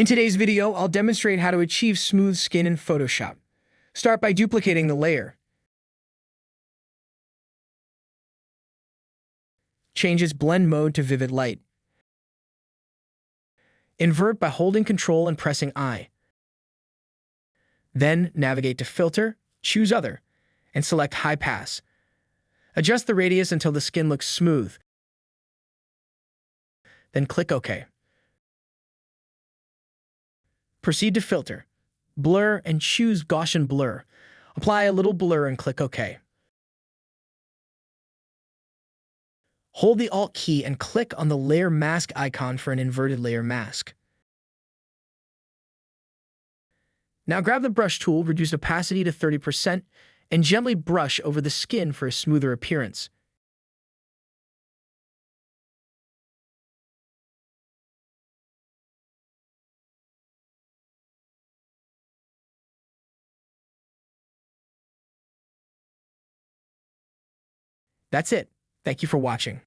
In today's video, I'll demonstrate how to achieve smooth skin in Photoshop. Start by duplicating the layer. Change its blend mode to vivid light. Invert by holding Ctrl and pressing I. Then navigate to Filter, choose Other, and select High Pass. Adjust the radius until the skin looks smooth. Then click OK. Proceed to Filter, Blur, and choose Gaussian Blur. Apply a little blur and click OK. Hold the Alt key and click on the Layer Mask icon for an inverted layer mask. Now grab the brush tool, reduce opacity to 30%, and gently brush over the skin for a smoother appearance. That's it. Thank you for watching.